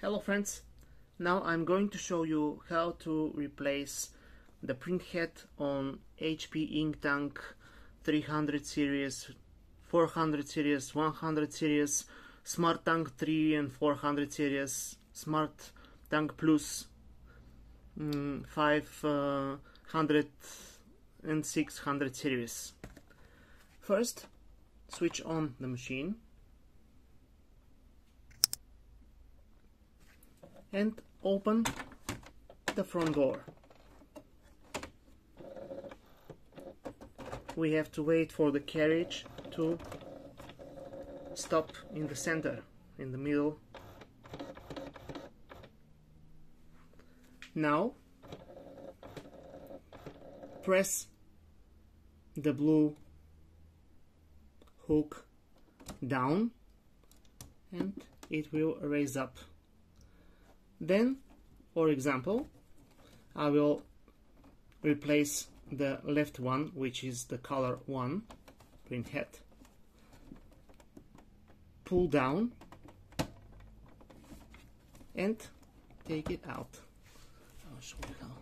Hello friends, now I'm going to show you how to replace the printhead on HP ink tank 300 series, 400 series, 100 series, Smart Tank 3 and 400 series, Smart Tank Plus 500 and 600 series. First, switch on the machine and open the front door. We have to wait for the carriage to stop in the center, in the middle. Now press the blue hook down and it will raise up. Then, for example, I will replace the left one, which is the color 1 printhead. Pull down and take it out. I'll show you how.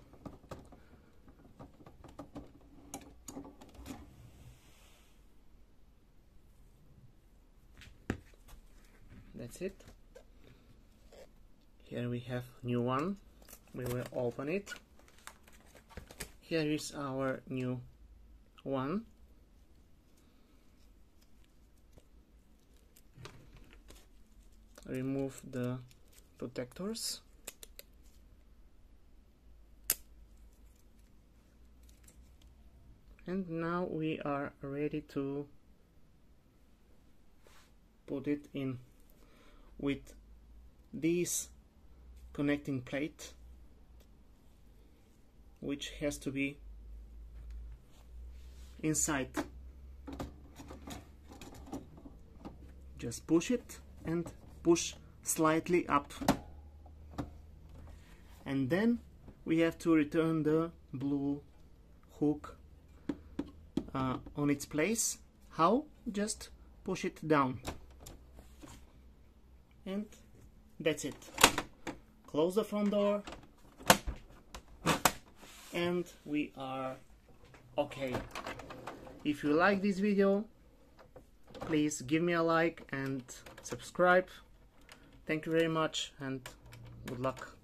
That's it. Here we have new one. We will open it. Here is our new one. Remove the protectors. And now we are ready to put it in with these connecting plate, which has to be inside. Just push it and push slightly up, and then we have to return the blue hook on its place. How? Just push it down, and that's it. Close the front door and we are okay. If you like this video, please give me a like and subscribe. Thank you very much and good luck.